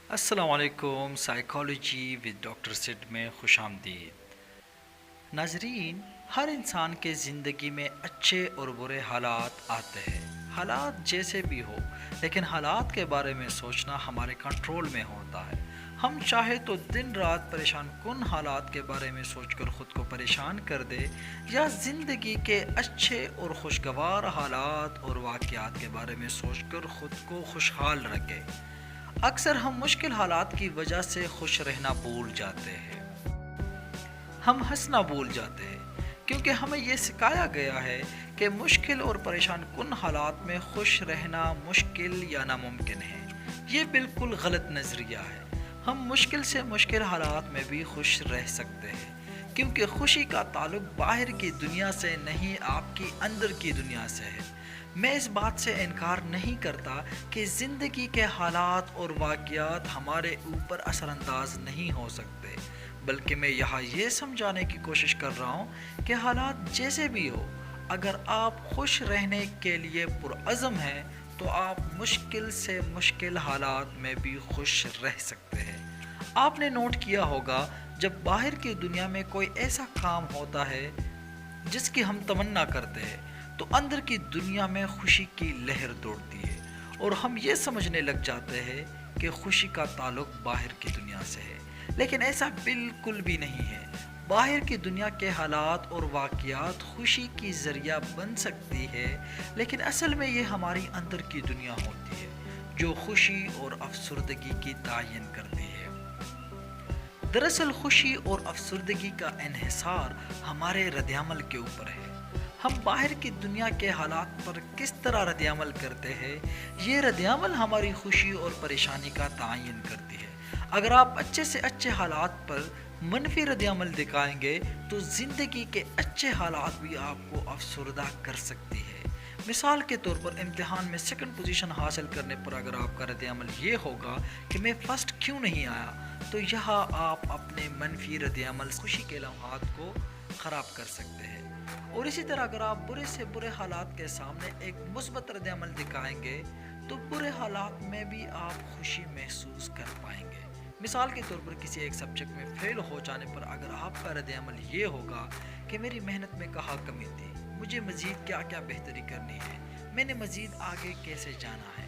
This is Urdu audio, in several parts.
السلام علیکم، سائیکالوجی ود ڈاکٹر سڈ میں خوش آمدید۔ ناظرین، ہر انسان کے زندگی میں اچھے اور برے حالات آتے ہیں، حالات جیسے بھی ہو، لیکن حالات کے بارے میں سوچنا ہمارے کنٹرول میں ہوتا ہے۔ ہم چاہے تو دن رات پریشان کن حالات کے بارے میں سوچ کر خود کو پریشان کر دے، یا زندگی کے اچھے اور خوشگوار حالات اور واقعات کے بارے میں سوچ کر خود کو خوشحال رکھے۔ اکثر ہم مشکل حالات کی وجہ سے خوش رہنا بھول جاتے ہیں، ہم ہنسنا بھول جاتے ہیں، کیونکہ ہمیں یہ سکھایا گیا ہے کہ مشکل اور پریشان کن حالات میں خوش رہنا مشکل یا ناممکن ہے۔ یہ بالکل غلط نظریہ ہے۔ ہم مشکل سے مشکل حالات میں بھی خوش رہ سکتے ہیں، کیونکہ خوشی کا تعلق باہر کی دنیا سے نہیں، آپ کی اندر کی دنیا سے ہے۔ میں اس بات سے انکار نہیں کرتا کہ زندگی کے حالات اور واقعات ہمارے اوپر اثر انداز نہیں ہو سکتے، بلکہ میں یہاں یہ سمجھانے کی کوشش کر رہا ہوں کہ حالات جیسے بھی ہو، اگر آپ خوش رہنے کے لیے پرعزم ہیں تو آپ مشکل سے مشکل حالات میں بھی خوش رہ سکتے ہیں۔ آپ نے نوٹ کیا ہوگا، جب باہر کی دنیا میں کوئی ایسا کام ہوتا ہے جس کی ہم تمنا کرتے ہیں، تو اندر کی دنیا میں خوشی کی لہر دوڑتی ہے، اور ہم یہ سمجھنے لگ جاتے ہیں کہ خوشی کا تعلق باہر کی دنیا سے ہے، لیکن ایسا بالکل بھی نہیں ہے۔ باہر کی دنیا کے حالات اور واقعات خوشی کی ذریعہ بن سکتی ہے، لیکن اصل میں یہ ہماری اندر کی دنیا ہوتی ہے جو خوشی اور افسردگی کی تعین کرتی ہے۔ دراصل خوشی اور افسردگی کا انحصار ہمارے رد عمل کے اوپر ہے۔ ہم باہر کی دنیا کے حالات پر کس طرح رد عمل کرتے ہیں، یہ رد عمل ہماری خوشی اور پریشانی کا تعین کرتی ہے۔ اگر آپ اچھے سے اچھے حالات پر منفی رد عمل دکھائیں گے تو زندگی کے اچھے حالات بھی آپ کو افسردہ کر سکتی ہے۔ مثال کے طور پر امتحان میں سیکنڈ پوزیشن حاصل کرنے پر اگر آپ کا رد عمل یہ ہوگا کہ میں فرسٹ کیوں نہیں آیا، تو یہاں آپ اپنے منفی رد عمل خوشی کے لمحات کو خراب کر سکتے ہیں۔ اور اسی طرح اگر آپ برے سے برے حالات کے سامنے ایک مثبت رد عمل دکھائیں گے تو برے حالات میں بھی آپ خوشی محسوس کر پائیں گے۔ مثال کے طور پر کسی ایک سبجیکٹ میں فیل ہو جانے پر اگر آپ کا رد عمل یہ ہوگا کہ میری محنت میں کہاں کمی تھی، مجھے مزید کیا کیا بہتری کرنی ہے، میں نے مزید آگے کیسے جانا ہے،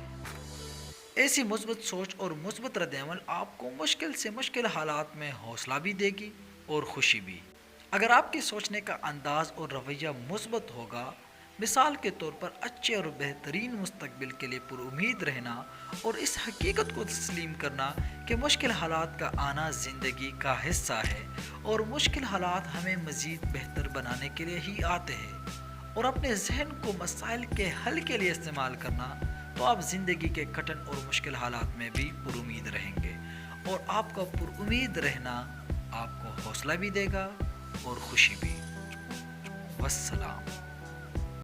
ایسی مثبت سوچ اور مثبت رد عمل آپ کو مشکل سے مشکل حالات میں حوصلہ بھی دے گی اور خوشی بھی۔ اگر آپ کے سوچنے کا انداز اور رویہ مثبت ہوگا، مثال کے طور پر اچھے اور بہترین مستقبل کے لیے پر امید رہنا اور اس حقیقت کو تسلیم کرنا کہ مشکل حالات کا آنا زندگی کا حصہ ہے اور مشکل حالات ہمیں مزید بہتر بنانے کے لیے ہی آتے ہیں، اور اپنے ذہن کو مسائل کے حل کے لیے استعمال کرنا، تو آپ زندگی کے کٹن اور مشکل حالات میں بھی پر امید رہیں گے، اور آپ کا پر امید رہنا آپ کو حوصلہ بھی دے گا اور خوشی بھی۔ والسلام۔